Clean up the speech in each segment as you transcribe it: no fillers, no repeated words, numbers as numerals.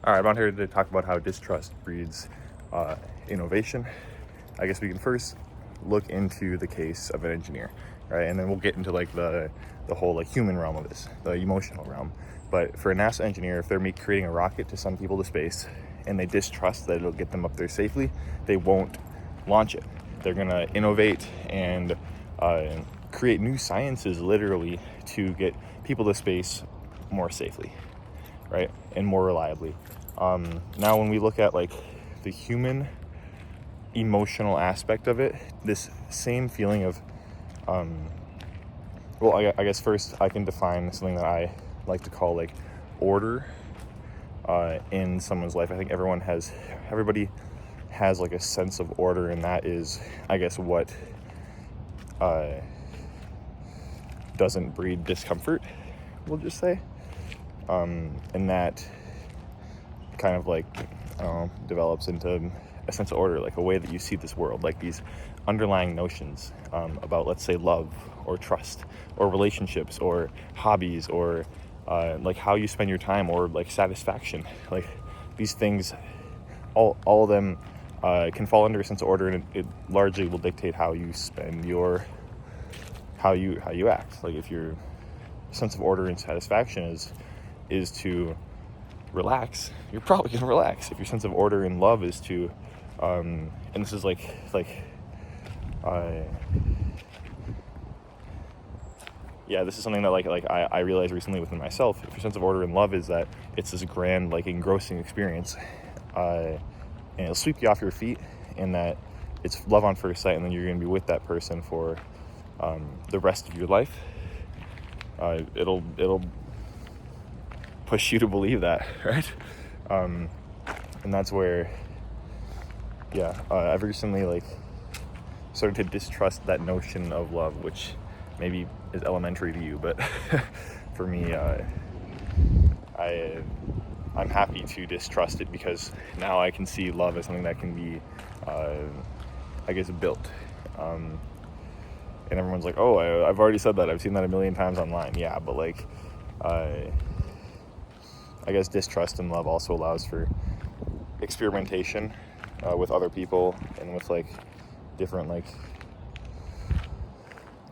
All right, I'm out here to talk about how distrust breeds innovation. I guess we can first look into the case of an engineer, right? And then we'll get into like the whole like human realm of this, the emotional realm. But for a NASA engineer, if they're creating a rocket to send people to space and they distrust that it'll get them up there safely, they won't launch it. They're gonna innovate and create new sciences literally to get people to space more safely, right, and more reliably. Now when we look at like the human emotional aspect of it, this same feeling of I guess first I can define something that I like to call like order in someone's life. I think everybody has like a sense of order, and that is, I guess, what doesn't breed discomfort, we'll just say. And that kind of like, develops into a sense of order, like a way that you see this world, like these underlying notions about, let's say, love or trust or relationships or hobbies or like how you spend your time or like satisfaction. Like these things, all of them can fall under a sense of order, and it largely will dictate how you spend how you act. Like if your sense of order and satisfaction is to relax, you're probably gonna relax. If your sense of order and love is to and this is this is something that I realized recently within myself. If your sense of order and love is that it's this grand, like, engrossing experience, and it'll sweep you off your feet, and that it's love on first sight, and then you're going to be with that person for the rest of your life, it'll push you to believe that, right? And that's where I've recently started to distrust that notion of love, which maybe is elementary to you, but for me, I'm happy to distrust it, because now I can see love as something that can be, I guess, built. And everyone's like, oh, I've already said that. I've seen that a million times online. Yeah, but I guess distrust and love also allows for experimentation with other people and with different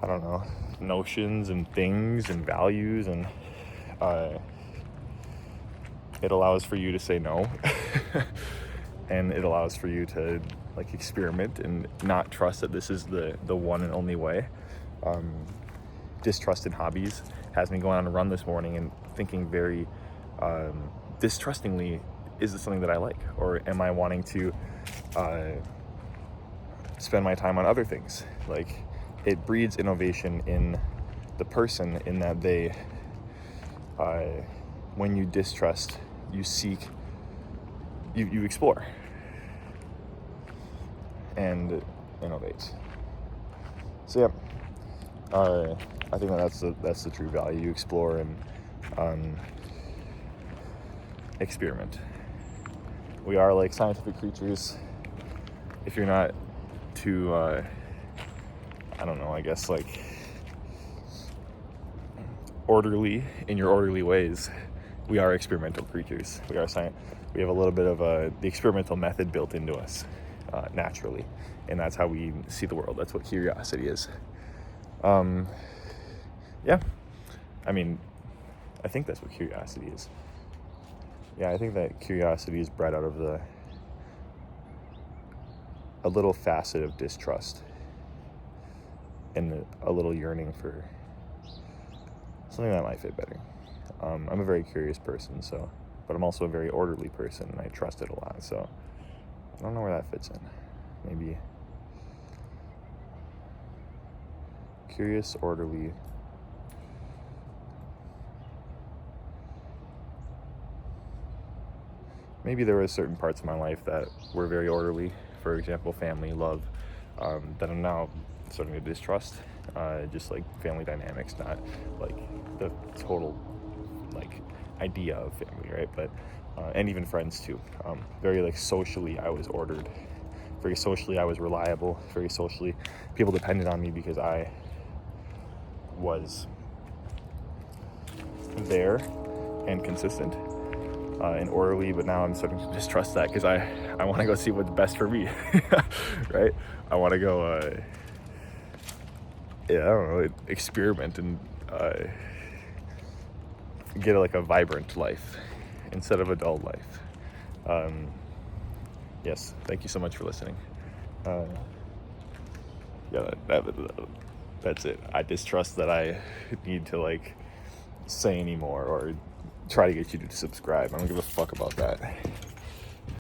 I don't know, notions and things and values, and it allows for you to say no and it allows for you to experiment and not trust that this is the one and only way. Distrust in hobbies has me going on a run this morning and thinking very distrustingly, is this something that I like, or am I wanting to spend my time on other things? It breeds innovation in the person, in that they when you distrust, you seek, you explore and innovate. So I think that's the true value. You explore and experiment. We are like scientific creatures. If you're not too I don't know, I guess orderly in your orderly ways, we are experimental creatures. We have a little bit of the experimental method built into us naturally, and that's how we see the world. That's what curiosity is. I mean, I think that's what curiosity is. I think that curiosity is bred out of a little facet of distrust and a little yearning for something that might fit better. I'm a very curious person, but I'm also a very orderly person, and I trust it a lot. So I don't know where that fits in. Maybe curious, orderly. Maybe there were certain parts of my life that were very orderly. For example, family, love, that I'm now starting to distrust. Just family dynamics, not the total idea of family, right? But and even friends too. Very socially, I was ordered. Very socially, I was reliable. Very socially, people depended on me because I was there and consistent. and orderly, but now I'm starting to distrust that because I want to go see what's best for me, right? I want to go, I don't know, experiment and get like a vibrant life instead of a dull life. Yes, thank you so much for listening. Yeah, that's it. I distrust that I need to like say anymore or try to get you to subscribe. I don't give a fuck about that.